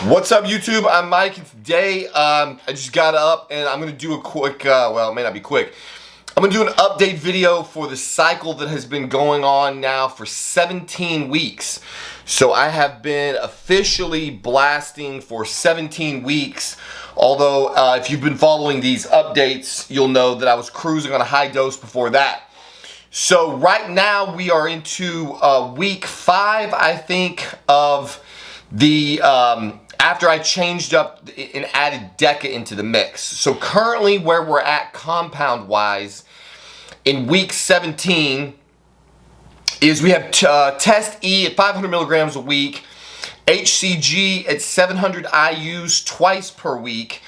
What's up, YouTube? I'm Mike, and today I just got up and I'm going to do a quick, well, it may not be quick. I'm going to do an update video for the cycle that has been going on now for 17 weeks. So I have been officially blasting for 17 weeks. Although, if you've been following these updates, you'll know that I was cruising on a high dose before that. So right now we are into week 5, I think, of the after I changed up and added Deca into the mix. So currently where we're at compound wise in week 17 is we have test E at 500 milligrams a week, HCG at 700 IUs twice per week.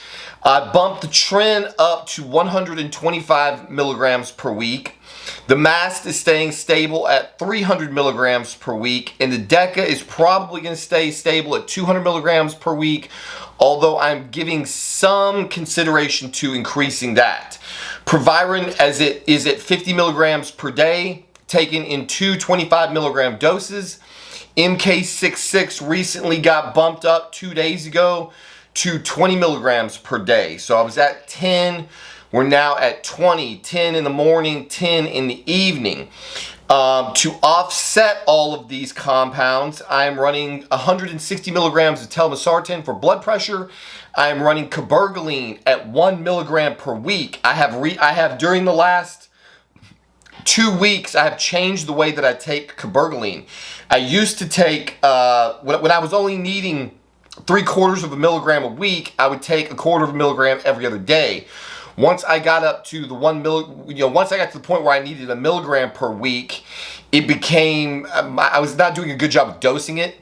I bumped the Tren up to 125 milligrams per week. The Mast is staying stable at 300 milligrams per week, and the Deca is probably going to stay stable at 200 milligrams per week, although I'm giving some consideration to increasing that. Proviron, as it is at 50 milligrams per day, taken in 2 25 milligram doses. MK677 recently got bumped up 2 days ago to 20 milligrams per day. So I was at 10. We're now at 20, 10 in the morning, 10 in the evening. To offset all of these compounds, I am running 160 milligrams of telmisartan for blood pressure. I am running cabergoline at 1 milligram per week. I have during the last 2 weeks, I have changed the way that I take cabergoline. I used to take, when I was only needing 3/4 of a milligram a week, I would take 1/4 of a milligram every other day. Once I got up to the once I got to the point where I needed a milligram per week, it became, I was not doing a good job of dosing it.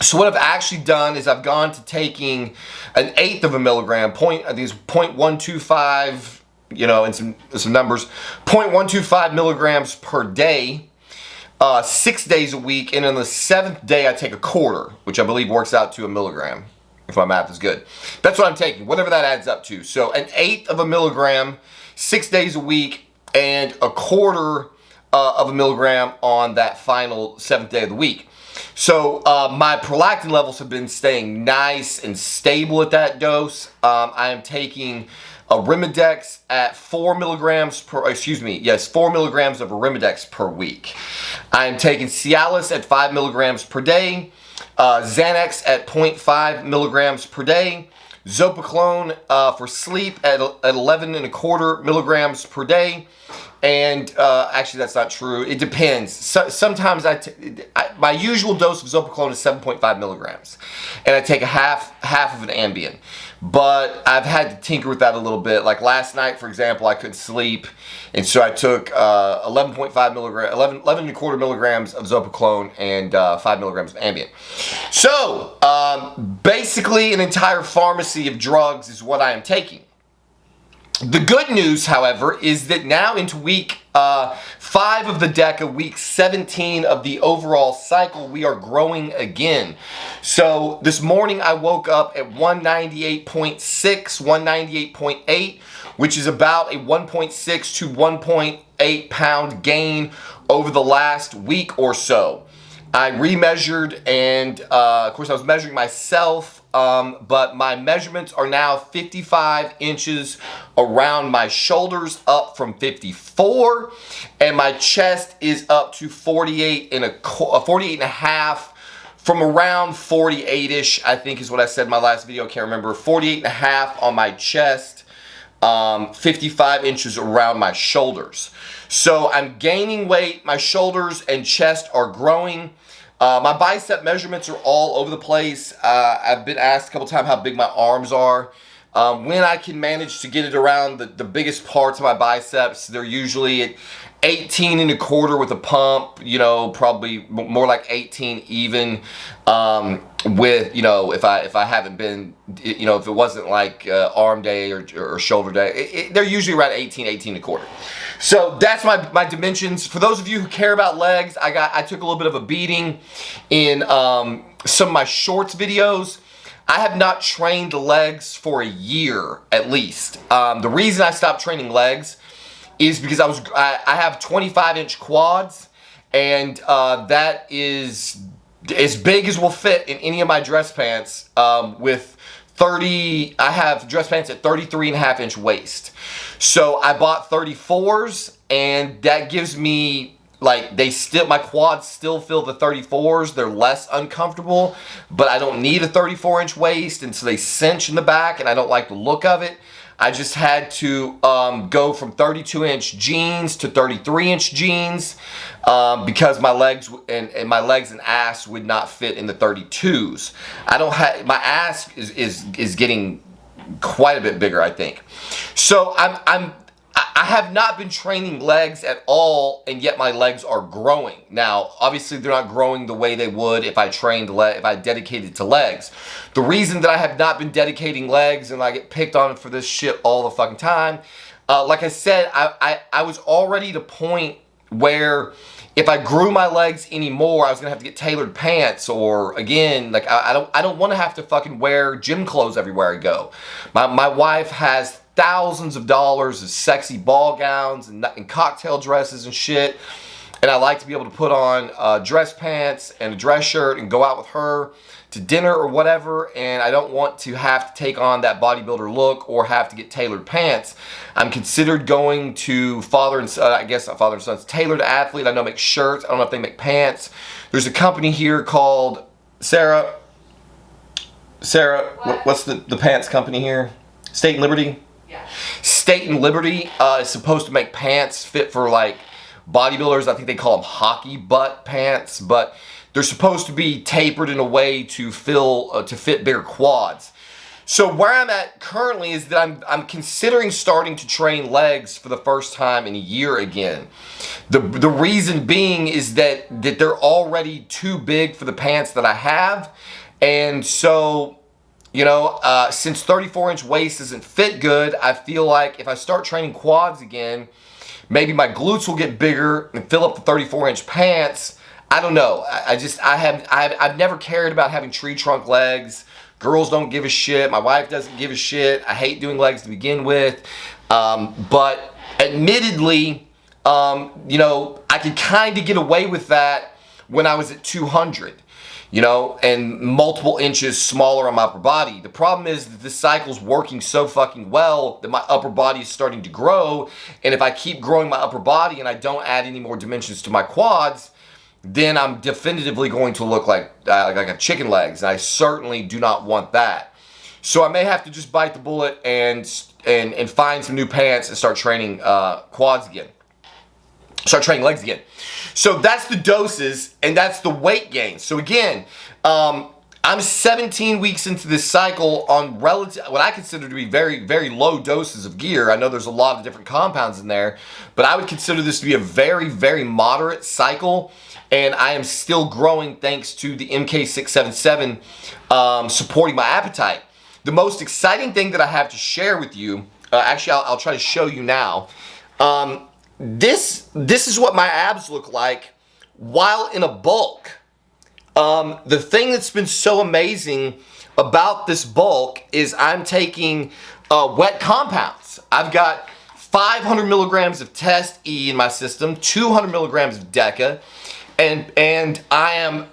So what I've actually done is I've gone to taking 1/8 of a milligram, these 0.125, and some numbers, 0.125 milligrams per day, 6 days a week, and on the 7th day I take 1/4, which I believe works out to a milligram, if my math is good. That's what I'm taking, whatever that adds up to. So 1/8 of a milligram, 6 days a week, and 1/4 of a milligram on that final 7th day of the week. So my prolactin levels have been staying nice and stable at that dose. I am taking Arimidex at 4 milligrams per, 4 milligrams of Arimidex per week. I am taking Cialis at 5 milligrams per day, Xanax at 0.5 milligrams per day, Zopiclone for sleep at 11.25 milligrams per day, and actually that's not true. It depends. Sometimes my usual dose of Zopiclone is 7.5 milligrams, and I take half of an Ambien. But I've had to tinker with that a little bit. Like last night, for example, I couldn't sleep, and so I took 11.25 milligrams of Zopiclone and 5 milligrams of Ambien. So basically, an entire pharmacy of drugs is what I am taking. The good news, however, is that now into week 5 of the Deca, week 17 of the overall cycle, we are growing again. So this morning I woke up at 198.6, 198.8, which is about a 1.6 to 1.8 pound gain over the last week or so. I remeasured, and of course I was measuring myself, but my measurements are now 55 inches around my shoulders, up from 54, and my chest is up to 48 and a half, from around 48-ish, I think is what I said in my last video, I can't remember, 48 and a half on my chest, 55 inches around my shoulders. So I'm gaining weight, my shoulders and chest are growing. My bicep measurements are all over the place. I've been asked a couple times how big my arms are. When I can manage to get it around the biggest parts of my biceps, they're usually at 18.25 with a pump, probably more like 18 even, with, if I haven't been, if it wasn't like arm day or shoulder day, they're usually around 18.25. So that's my dimensions. For those of you who care about legs, I took a little bit of a beating in some of my shorts videos. I have not trained legs for a year at least. The reason I stopped training legs is because I have 25-inch quads, and that is as big as will fit in any of my dress pants, with 30, I have dress pants at 33.5-inch waist. So I bought 34s, and that gives me, like, my quads still feel the 34s. They're less uncomfortable, but I don't need a 34-inch waist, and so they cinch in the back, and I don't like the look of it. I just had to go from 32-inch jeans to 33-inch jeans because my legs and ass would not fit in the 32s. My ass is getting quite a bit bigger, I think. So I have not been training legs at all, and yet my legs are growing. Now, obviously, they're not growing the way they would if I dedicated to legs. The reason that I have not been dedicating legs, and I get picked on for this shit all the fucking time, like I said, I was already at a point where if I grew my legs anymore, I was gonna have to get tailored pants, or again, like I don't want to have to fucking wear gym clothes everywhere I go. My wife has thousands of dollars of sexy ball gowns and cocktail dresses and shit, and I like to be able to put on dress pants and a dress shirt and go out with her to dinner or whatever, and I don't want to have to take on that bodybuilder look or have to get tailored pants. I'm considered going to father and son, I guess not father and son's, Tailored Athlete. I know make shirts. I don't know if they make pants. There's a company here called Sarah, what's the pants company here? State and Liberty? Yeah. State and Liberty is supposed to make pants fit for like bodybuilders. I think they call them hockey butt pants, but they're supposed to be tapered in a way to fit bigger quads. So where I'm at currently is that I'm considering starting to train legs for the first time in a year again. The reason being is that they're already too big for the pants that I have, and so, you know, since 34-inch waist doesn't fit good, I feel like if I start training quads again, maybe my glutes will get bigger and fill up the 34-inch pants. I don't know. I've never cared about having tree trunk legs. Girls don't give a shit. My wife doesn't give a shit. I hate doing legs to begin with. But admittedly, you know, I could kind of get away with that when I was at 200. You know, and multiple inches smaller on my upper body. The problem is that this cycle's working so fucking well that my upper body is starting to grow, and if I keep growing my upper body and I don't add any more dimensions to my quads, then I'm definitively going to look like a chicken legs, and I certainly do not want that. So I may have to just bite the bullet and find some new pants and start training quads again. Start training legs again. So that's the doses, and that's the weight gain. So again, I'm 17 weeks into this cycle on what I consider to be very, very low doses of gear. I know there's a lot of different compounds in there, but I would consider this to be a very, very moderate cycle, and I am still growing thanks to the MK677 supporting my appetite. The most exciting thing that I have to share with you, actually I'll try to show you now. This is what my abs look like while in a bulk. The thing that's been so amazing about this bulk is I'm taking wet compounds. I've got 500 milligrams of Test E in my system, 200 milligrams of Deca, and I am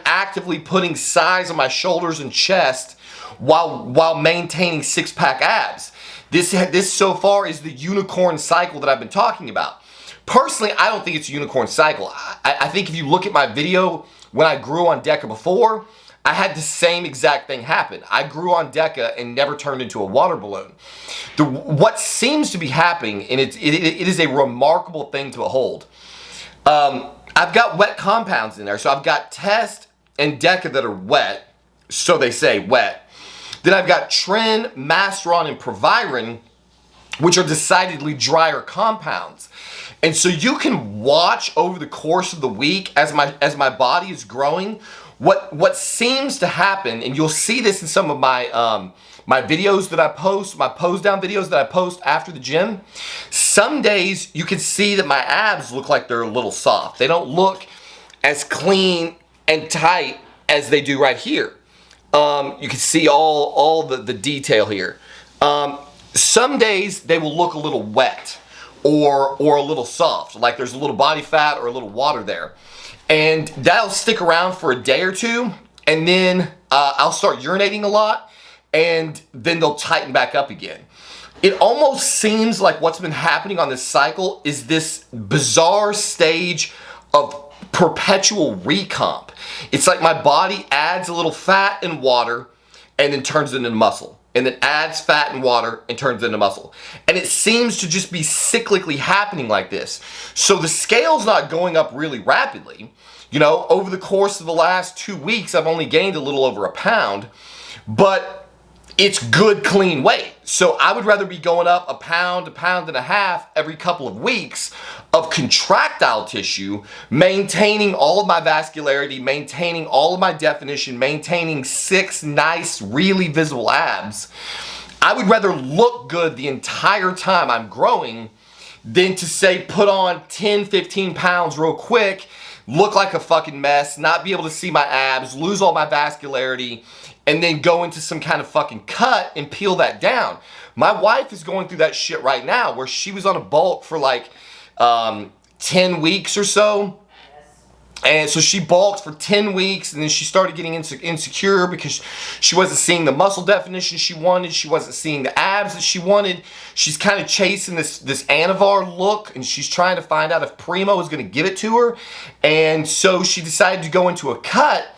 actively putting size on my shoulders and chest while maintaining six-pack abs. This so far is the unicorn cycle that I've been talking about. Personally, I don't think it's a unicorn cycle. I think if you look at my video when I grew on Deca before, I had the same exact thing happen. I grew on Deca and never turned into a water balloon. What seems to be happening, and it is a remarkable thing to behold. I've got wet compounds in there. So I've got Test and Deca that are wet, so they say wet. Then I've got Tren, Mast, and Proviron, which are decidedly drier compounds. And so you can watch over the course of the week as my body is growing, what seems to happen, and you'll see this in some of my my videos that I post, my pose down videos that I post after the gym. Some days you can see that my abs look like they're a little soft. They don't look as clean and tight as they do right here. You can see all the detail here. Some days they will look a little wet or a little soft, like there's a little body fat or a little water there. And that'll stick around for a day or two, and then I'll start urinating a lot, and then they'll tighten back up again. It almost seems like what's been happening on this cycle is this bizarre stage of perpetual recomp. It's like my body adds a little fat and water and then turns it into muscle, and then adds fat and water and turns it into muscle. And it seems to just be cyclically happening like this. So the scale's not going up really rapidly. You know, over the course of the last 2 weeks, I've only gained a little over a pound, but it's good, clean weight. So I would rather be going up a pound and a half every couple of weeks of contractile tissue, maintaining all of my vascularity, maintaining all of my definition, maintaining 6 nice, really visible abs. I would rather look good the entire time I'm growing than to say put on 10, 15 pounds real quick, look like a fucking mess, not be able to see my abs, lose all my vascularity, and then go into some kind of fucking cut and peel that down. My wife is going through that shit right now, where she was on a bulk for like 10 weeks or so. And so she bulked for 10 weeks, and then she started getting insecure because she wasn't seeing the muscle definition she wanted. She wasn't seeing the abs that she wanted. She's kind of chasing this Anavar look, and she's trying to find out if Primo is going to give it to her. And so she decided to go into a cut.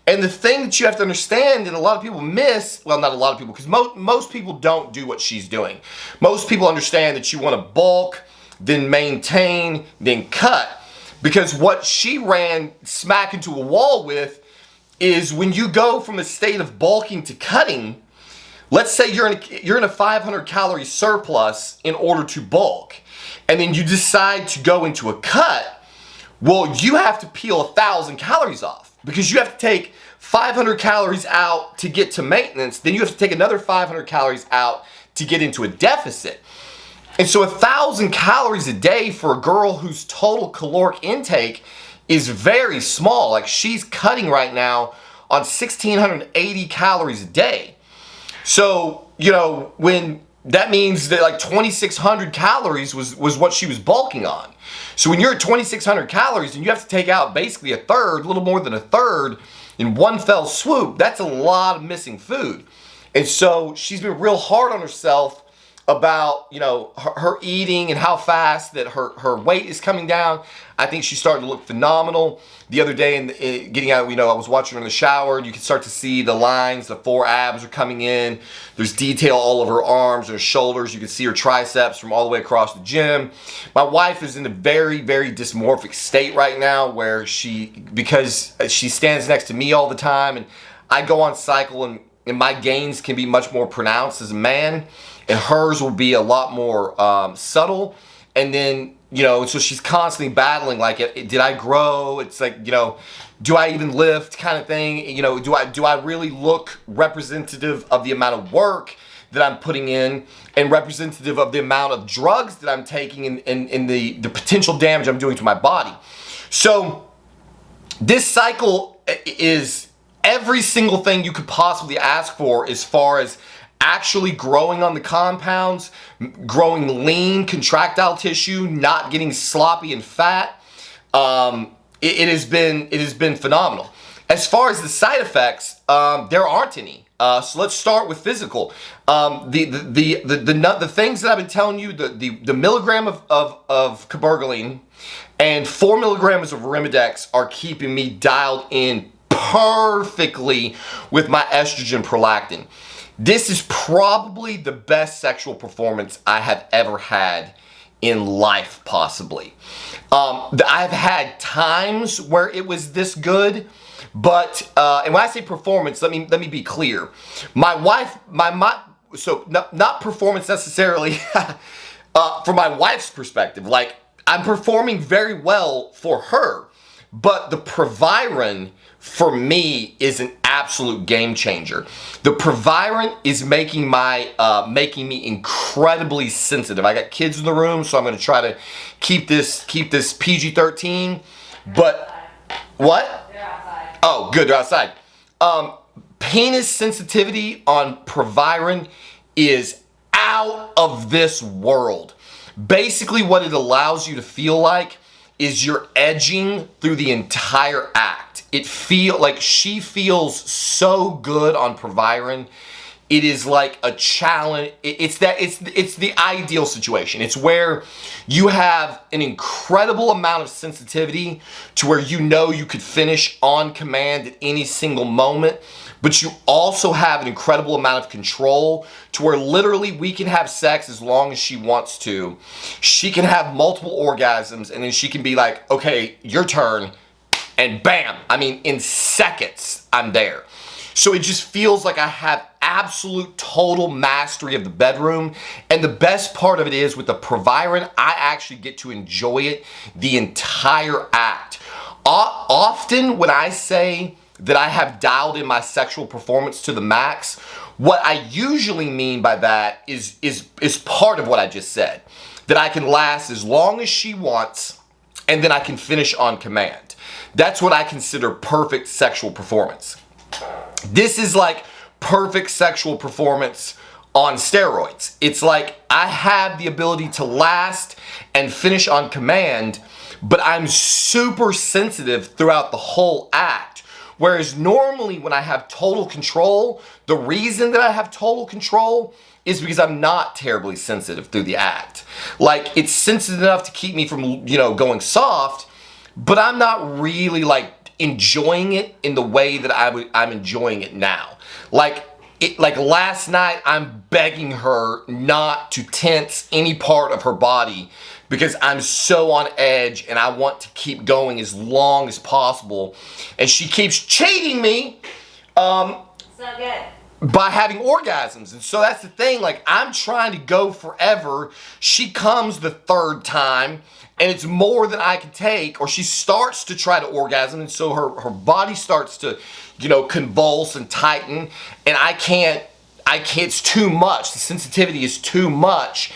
And the thing that you have to understand, and a lot of people miss, well, not a lot of people, because most people don't do what she's doing. Most people understand that you want to bulk, then maintain, then cut. Because what she ran smack into a wall with is when you go from a state of bulking to cutting, let's say you're in a 500 calorie surplus in order to bulk, and then you decide to go into a cut, well, you have to peel 1,000 calories off. Because you have to take 500 calories out to get to maintenance, then you have to take another 500 calories out to get into a deficit. And so 1,000 calories a day for a girl whose total caloric intake is very small. Like, she's cutting right now on 1,680 calories a day. So, you know, when that means that like 2,600 calories was what she was bulking on. So when you're at 2,600 calories and you have to take out basically a third, a little more than a third in one fell swoop, that's a lot of missing food. And so she's been real hard on herself about, you know, her eating and how fast that her weight is coming down. I think she's starting to look phenomenal. The other day, getting out, you know, I was watching her in the shower, and you can start to see the lines, the 4 abs are coming in. There's detail all over her arms and her shoulders. You can see her triceps from all the way across the gym. My wife is in a very, very dysmorphic state right now, where because she stands next to me all the time, and I go on cycle, and my gains can be much more pronounced as a man, and hers will be a lot more subtle. And then, you know, so she's constantly battling, like, did I grow? It's like, you know, do I even lift, kind of thing? You know, do I really look representative of the amount of work that I'm putting in, and representative of the amount of drugs that I'm taking, and the potential damage I'm doing to my body? So this cycle is every single thing you could possibly ask for, as far as actually growing on the compounds, growing lean contractile tissue, not getting sloppy and fat. It has been phenomenal. As far as the side effects, there aren't any. So let's start with physical. The things that I've been telling you, the milligram of cabergoline and 4 milligrams of Arimidex are keeping me dialed in perfectly with my estrogen prolactin. This is probably the best sexual performance I have ever had in life, possibly. I've had times where it was this good, but and when I say performance, let me be clear. My wife, so not performance necessarily from my wife's perspective. Like, I'm performing very well for her, but the Proviron for me is an absolute game changer. The Proviron is making me incredibly sensitive. I got kids in the room, so I'm going to try to keep this PG-13. But what? They're outside. Oh, good, they're outside. Penis sensitivity on Proviron is out of this world. Basically, what it allows you to feel like is you're edging through the entire act. She feels so good on Proviron. It is like a challenge. It's the ideal situation. It's where you have an incredible amount of sensitivity to where you know you could finish on command at any single moment, but you also have an incredible amount of control to where literally we can have sex as long as she wants to. She can have multiple orgasms and then she can be like, okay, your turn, and bam. I mean, in seconds, I'm there. So it just feels like I have absolute total mastery of the bedroom. And the best part of it is with the Proviron, I actually get to enjoy it the entire act. Often when I say that I have dialed in my sexual performance to the max, what I usually mean by that is part of what I just said. That I can last as long as she wants and then I can finish on command. That's what I consider perfect sexual performance. This is like perfect sexual performance on steroids. It's like I have the ability to last and finish on command, but I'm super sensitive throughout the whole act. Whereas normally when I have total control, the reason that I have total control is because I'm not terribly sensitive through the act. Like, it's sensitive enough to keep me from, going soft, but I'm not really like enjoying it in the way that I'm enjoying it now. Like last night, I'm begging her not to tense any part of her body because I'm so on edge and I want to keep going as long as possible. And she keeps cheating me It's not good. by having orgasms. And so that's the thing, like I'm trying to go forever. She comes the third time and it's more than I can take, or she starts to try to orgasm, and so her body starts to, convulse and tighten, and I can't, it's too much. The sensitivity is too much.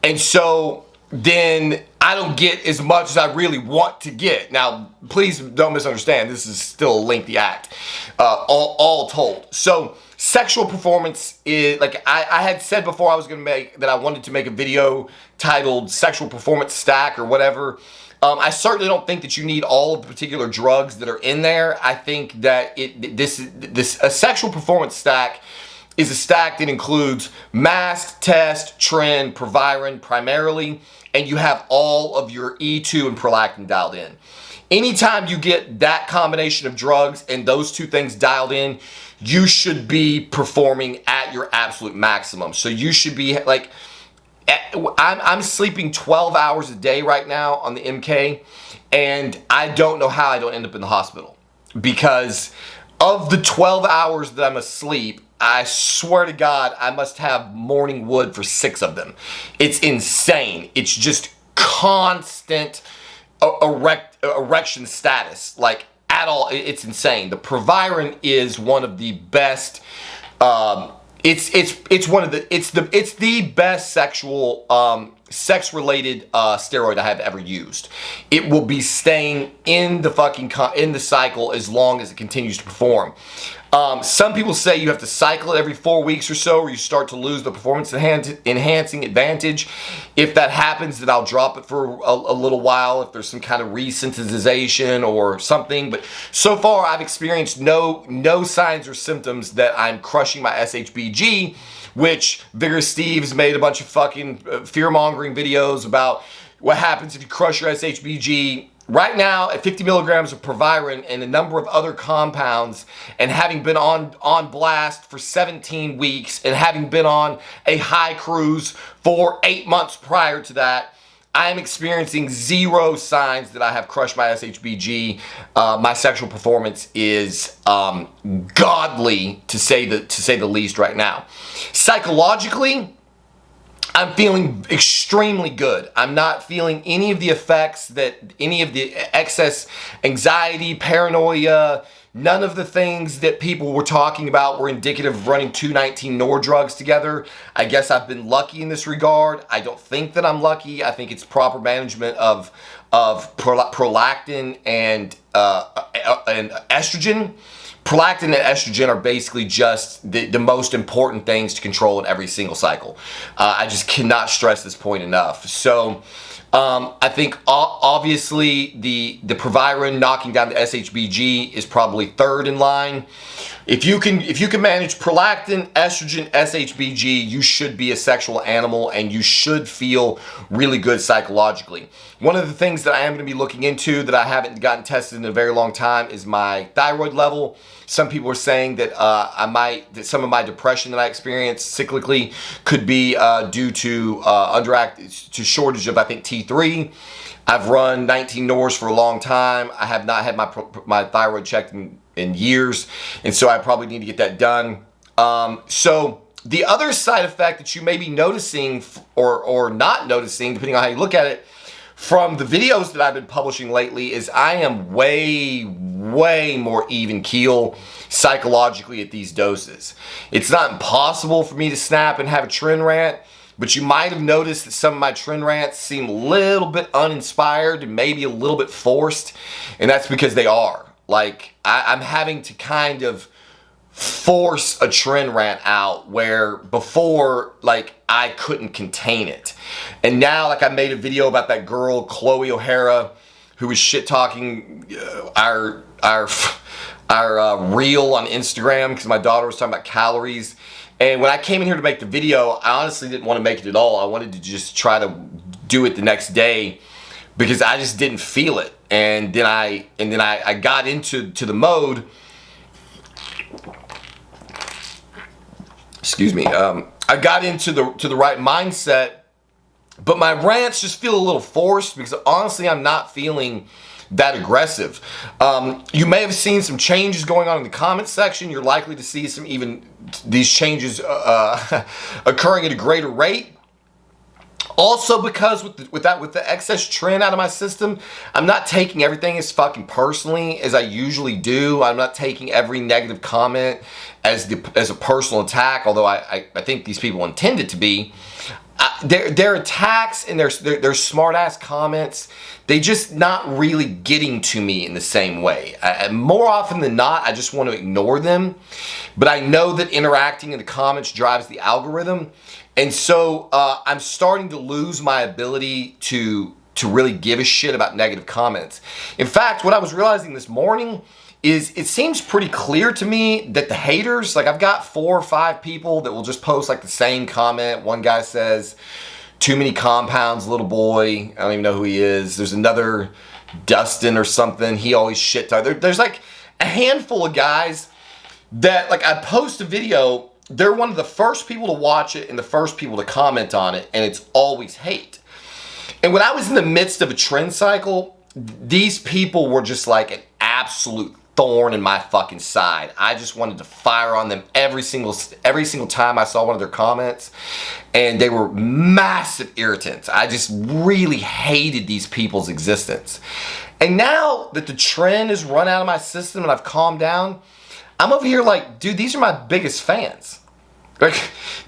And so then I don't get as much as I really want to get. Now, please don't misunderstand. This is still a lengthy act, all told. So sexual performance is, like I had said before, I wanted to make a video titled Sexual Performance Stack or whatever. I certainly don't think that you need all of the particular drugs that are in there. I think that a sexual performance stack is a stack that includes Mast, Test, Tren, Proviron primarily, and you have all of your E2 and prolactin dialed in. Anytime you get that combination of drugs and those two things dialed in, you should be performing at your absolute maximum. So you should be like, I'm sleeping 12 hours a day right now on the MK, and I don't know how I don't end up in the hospital. Because of the 12 hours that I'm asleep, I swear to God, I must have morning wood for 6 of them. It's insane. It's just constant erection status, like at all. It's insane. The Proviron is one of the best. It's the best sexual sex-related steroid I have ever used. It will be staying in the in the cycle as long as it continues to perform. Some people say you have to cycle it every 4 weeks or so, or you start to lose the performance enhancing advantage. If that happens, then I'll drop it for a little while if there's some kind of resensitization or something. But so far, I've experienced no signs or symptoms that I'm crushing my SHBG, which Vigorous Steve's made a bunch of fucking fear-mongering videos about what happens if you crush your SHBG. Right now, at 50 milligrams of Proviron and a number of other compounds, and having been on blast for 17 weeks, and having been on a high cruise for 8 months prior to that, I am experiencing 0 signs that I have crushed my SHBG. My sexual performance is godly, to say the least right now. Psychologically, I'm feeling extremely good. I'm not feeling any of the effects any of the excess anxiety, paranoia, none of the things that people were talking about were indicative of running 219-NOR drugs together. I guess I've been lucky in this regard. I don't think that I'm lucky. I think it's proper management of prolactin and estrogen. Prolactin and estrogen are basically just the most important things to control in every single cycle. I just cannot stress this point enough. So I think obviously the Proviron knocking down the SHBG is probably third in line. If you can manage prolactin, estrogen, SHBG, you should be a sexual animal and you should feel really good psychologically. One of the things that I am going to be looking into that I haven't gotten tested in a very long time is my thyroid level. Some people are saying that that some of my depression that I experienced cyclically could be due to shortage of, I think, T3. I've run 19 NORs for a long time. I have not had my thyroid checked in years, and so I probably need to get that done. So the other side effect that you may be noticing or not noticing, depending on how you look at it, from the videos that I've been publishing lately is I am way more even keel psychologically at these doses. It's not impossible for me to snap and have a Tren rant, but you might have noticed that some of my Tren rants seem a little bit uninspired and maybe a little bit forced, and that's because they are. Like, I'm having to kind of force a Tren rant out where before, like, I couldn't contain it. And now, like, I made a video about that girl, Chloe O'Hara, who was shit-talking our reel on Instagram because my daughter was talking about calories. And when I came in here to make the video, I honestly didn't want to make it at all. I wanted to just try to do it the next day because I just didn't feel it. And then I got into the mode. Excuse me. I got into the right mindset, but my rants just feel a little forced because honestly, I'm not feeling that aggressive. You may have seen some changes going on in the comment section. You're likely to see these changes occurring at a greater rate. Also, because with the excess Tren out of my system, I'm not taking everything as fucking personally as I usually do. I'm not taking every negative comment as a personal attack, although I think these people intend it to be. Their attacks and their smart ass comments, they just not really getting to me in the same way. More often than not, I just want to ignore them. But I know that interacting in the comments drives the algorithm. And so I'm starting to lose my ability to really give a shit about negative comments. In fact, what I was realizing this morning is it seems pretty clear to me that the haters, like I've got 4 or 5 people that will just post like the same comment. One guy says, "Too many compounds, little boy." I don't even know who he is. There's another Dustin or something. He always shit talk. There's like a handful of guys that, like, I post a video, they're one of the first people to watch it and the first people to comment on it, and it's always hate. And when I was in the midst of a Tren cycle, these people were just like an absolute thorn in my fucking side. I just wanted to fire on them every single time I saw one of their comments, and they were massive irritants. I just really hated these people's existence. And now that the Tren is run out of my system and I've calmed down, I'm over here like, dude, these are my biggest fans. Like,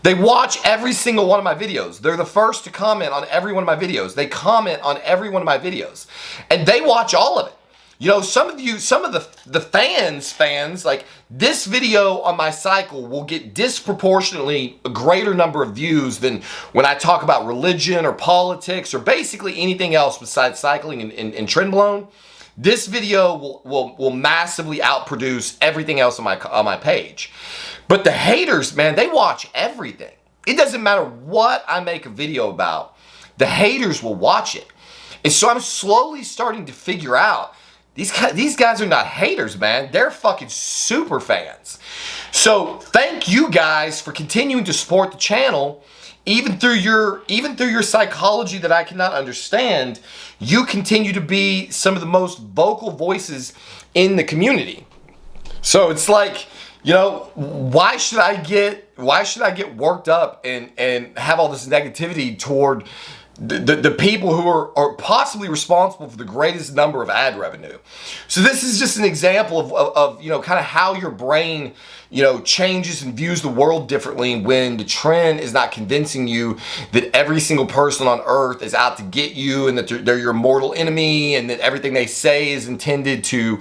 they watch every single one of my videos. They're the first to comment on every one of my videos. They comment on every one of my videos. And they watch all of it. You know, some of the fans, like, this video on my cycle will get disproportionately a greater number of views than when I talk about religion or politics or basically anything else besides cycling and Tren blown. This video will massively outproduce everything else on my page. But the haters, man, they watch everything. It doesn't matter what I make a video about. The haters will watch it. And so I'm slowly starting to figure out these guys are not haters, man. They're fucking super fans. So thank you guys for continuing to support the channel. Even through your psychology that I cannot understand, you continue to be some of the most vocal voices in the community. So it's like, you know, why should I get worked up and have all this negativity toward the people who are possibly responsible for the greatest number of ad revenue? So this is just an example of you know, kind of how your brain, you know, changes and views the world differently when the Tren is not convincing you that every single person on earth is out to get you and that they're your mortal enemy and that everything they say is intended to,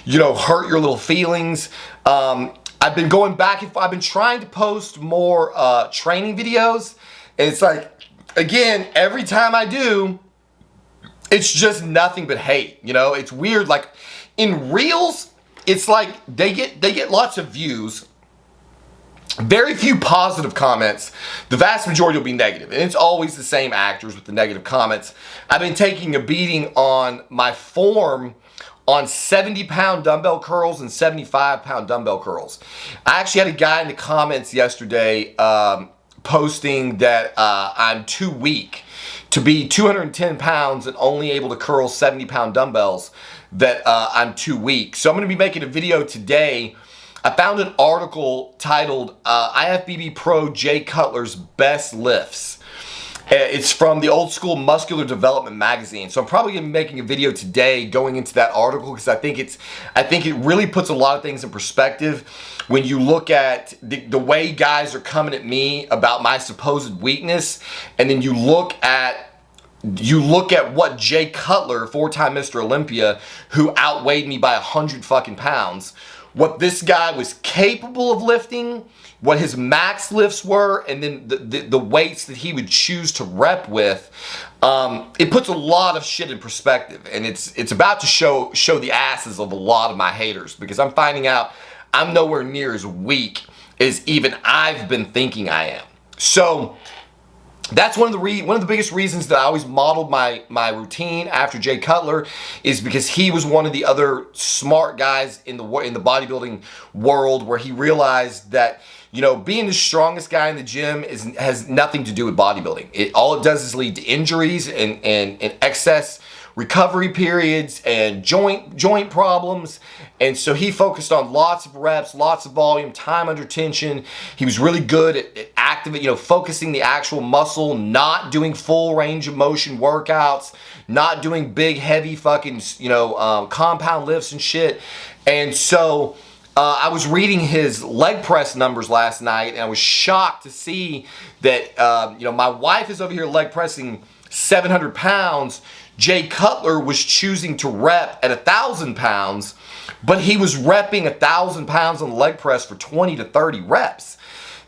you know, hurt your little feelings. I've been going back and I've been trying to post more training videos, and it's like, again, every time I do, it's just nothing but hate. You know, it's weird. Like in reels, it's like they get lots of views, very few positive comments. The vast majority will be negative, and it's always the same actors with the negative comments. I've been taking a beating on my form on 70-pound dumbbell curls and 75-pound dumbbell curls. I actually had a guy in the comments yesterday posting that I'm too weak to be 210 pounds and only able to curl 70-pound dumbbells, that I'm too weak. So I'm going to be making a video today. I found an article titled IFBB Pro Jay Cutler's Best Lifts. It's from the Old School Muscular Development magazine. So I'm probably going to be making a video today going into that article, because I think it really puts a lot of things in perspective when you look at the way guys are coming at me about my supposed weakness, and then you look at what Jay Cutler, 4-time Mr. Olympia, who outweighed me by 100 fucking pounds, what this guy was capable of lifting, what his max lifts were, and then the weights that he would choose to rep with. It puts a lot of shit in perspective, and it's about to show the asses of a lot of my haters, because I'm finding out I'm nowhere near as weak as even I've been thinking I am. So that's one of the biggest reasons that I always modeled my routine after Jay Cutler, is because he was one of the other smart guys in the bodybuilding world, where he realized that, you know, being the strongest guy in the gym has nothing to do with bodybuilding. All it does is lead to injuries and excess recovery periods and joint problems. And so he focused on lots of reps, lots of volume, time under tension. He was really good at activating, you know, focusing the actual muscle, not doing full range of motion workouts, not doing big, heavy fucking, you know, compound lifts and shit. And so I was reading his leg press numbers last night, and I was shocked to see that, you know, my wife is over here leg pressing 700 pounds. Jay Cutler was choosing to rep at 1,000 pounds, but he was repping 1,000 pounds on the leg press for 20 to 30 reps.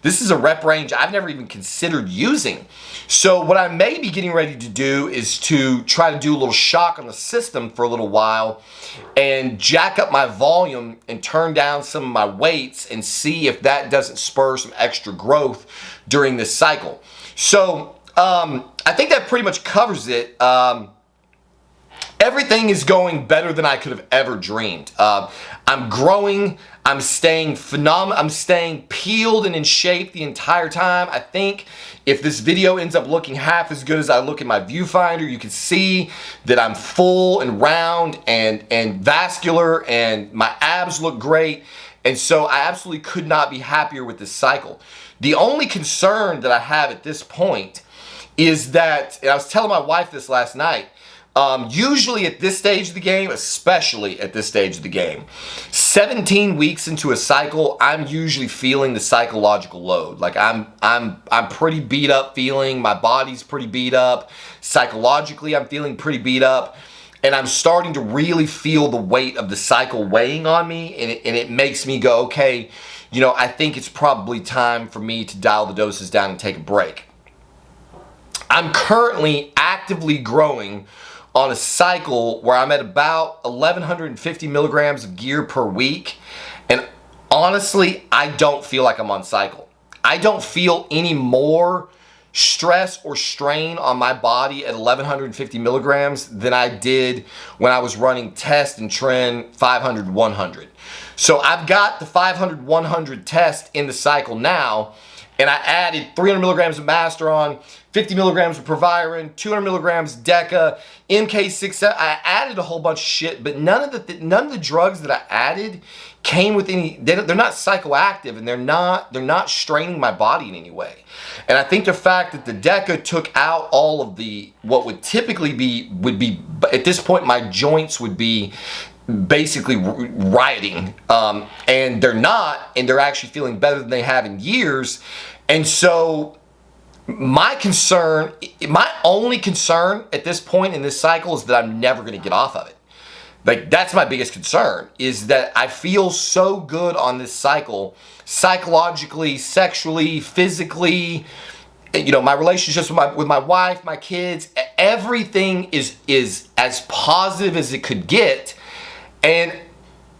This is a rep range I've never even considered using. So what I may be getting ready to do is to try to do a little shock on the system for a little while and jack up my volume and turn down some of my weights and see if that doesn't spur some extra growth during this cycle. So I think that pretty much covers it. Everything is going better than I could have ever dreamed. I'm growing. I'm staying phenomenal. I'm staying peeled and in shape the entire time. I think if this video ends up looking half as good as I look in my viewfinder, you can see that I'm full and round and vascular, and my abs look great. And so I absolutely could not be happier with this cycle. The only concern that I have at this point is that, and I was telling my wife this last night, usually at this stage of the game, especially at this stage of the game, 17 weeks into a cycle, I'm usually feeling the psychological load. Like I'm pretty beat up feeling, my body's pretty beat up. Psychologically, I'm feeling pretty beat up. And I'm starting to really feel the weight of the cycle weighing on me, and it makes me go, okay, you know, I think it's probably time for me to dial the doses down and take a break. I'm currently actively growing on a cycle where I'm at about 1,150 milligrams of gear per week. And honestly, I don't feel like I'm on cycle. I don't feel any more stress or strain on my body at 1,150 milligrams than I did when I was running test and Tren 500, 100. So I've got the 500, 100 test in the cycle now, and I added 300 milligrams of Mast, 50 milligrams of Proviron, 200 milligrams Deca, MK677. I added a whole bunch of shit, but none of the drugs that I added came with any. They're not psychoactive, and they're not straining my body in any way. And I think the fact that the Deca took out all of the what would typically would be at this point my joints would be basically rioting, and they're not, and they're actually feeling better than they have in years. And so my only concern at this point in this cycle is that I'm never going to get off of it. Like, that's my biggest concern, is that I feel so good on this cycle, psychologically, sexually, physically, you know, my relationships with my wife, my kids, everything is as positive as it could get, and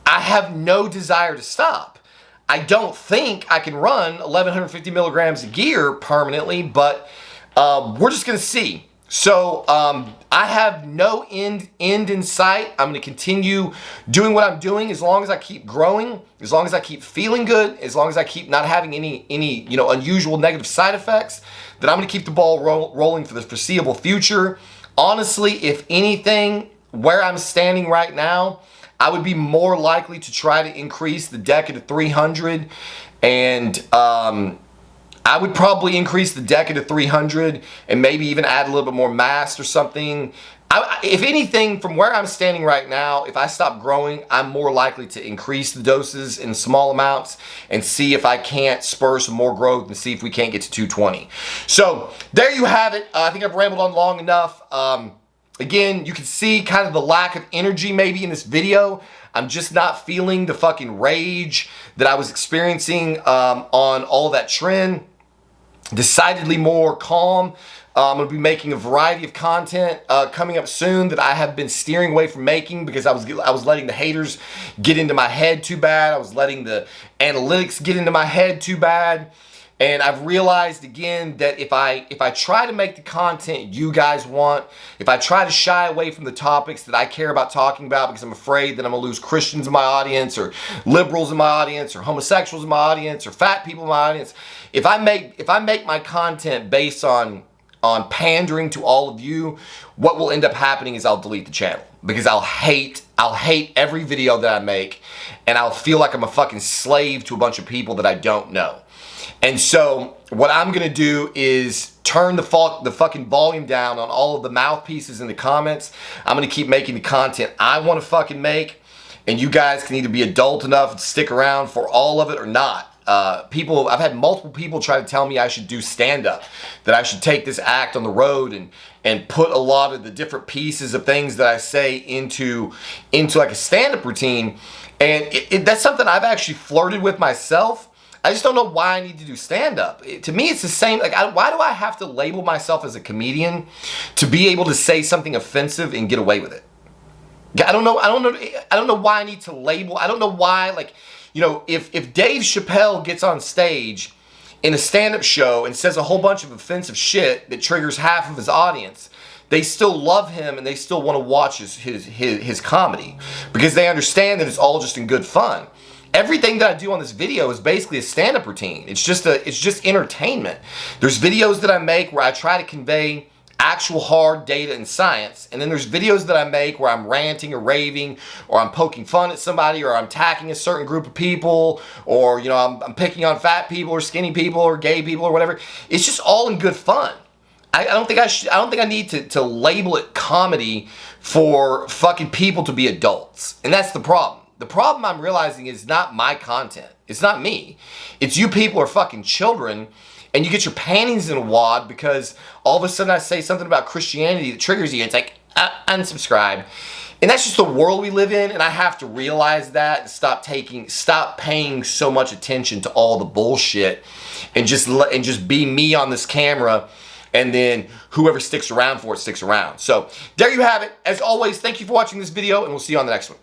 I have no desire to stop. I don't think I can run 1150 milligrams of gear permanently, but we're just gonna see. So I have no end in sight. I'm gonna continue doing what I'm doing as long as I keep growing, as long as I keep feeling good, as long as I keep not having any unusual negative side effects, then I'm gonna keep the ball rolling for the foreseeable future. Honestly, if anything, where I'm standing right now, I would be more likely to try to increase the Deca to 300, and I would probably increase the Deca to 300 and maybe even add a little bit more Mast or something. If anything, from where I'm standing right now, if I stop growing, I'm more likely to increase the doses in small amounts and see if I can't spur some more growth and see if we can't get to 220. So there you have it. I think I've rambled on long enough. Again, you can see kind of the lack of energy maybe in this video. I'm just not feeling the fucking rage that I was experiencing on all of that Tren. Decidedly more calm. I'm going to be making a variety of content coming up soon that I have been steering away from making because I was letting the haters get into my head too bad. I was letting the analytics get into my head too bad. And I've realized again that if I try to make the content you guys want, if I try to shy away from the topics that I care about talking about because I'm afraid that I'm gonna lose Christians in my audience or liberals in my audience or homosexuals in my audience or fat people in my audience, if I make my content based on pandering to all of you, what will end up happening is I'll delete the channel because I'll hate every video that I make, and I'll feel like I'm a fucking slave to a bunch of people that I don't know. And so what I'm gonna do is turn the fucking volume down on all of the mouthpieces in the comments. I'm gonna keep making the content I wanna fucking make, and you guys can either be adult enough to stick around for all of it or not. I've had multiple people try to tell me I should do stand-up, that I should take this act on the road and put a lot of the different pieces of things that I say into like a stand-up routine. And that's something I've actually flirted with myself. I just don't know why I need to do stand-up. To me, it's the same. Like, why do I have to label myself as a comedian to be able to say something offensive and get away with it? I don't know why I need to label. I don't know why. Like, you know, if Dave Chappelle gets on stage in a stand-up show and says a whole bunch of offensive shit that triggers half of his audience, they still love him and they still want to watch his comedy because they understand that it's all just in good fun. Everything that I do on this video is basically a stand-up routine. It's just entertainment. There's videos that I make where I try to convey actual hard data and science, and then there's videos that I make where I'm ranting or raving, or I'm poking fun at somebody, or I'm attacking a certain group of people, or I'm picking on fat people or skinny people or gay people or whatever. It's just all in good fun. I don't think I need to label it comedy for fucking people to be adults, and that's the problem. The problem I'm realizing is not my content. It's not me. It's you people are fucking children, and you get your panties in a wad because all of a sudden I say something about Christianity that triggers you. It's like, unsubscribe. And that's just the world we live in, and I have to realize that and stop paying so much attention to all the bullshit and just be me on this camera, and then whoever sticks around for it sticks around. So there you have it. As always, thank you for watching this video, and we'll see you on the next one.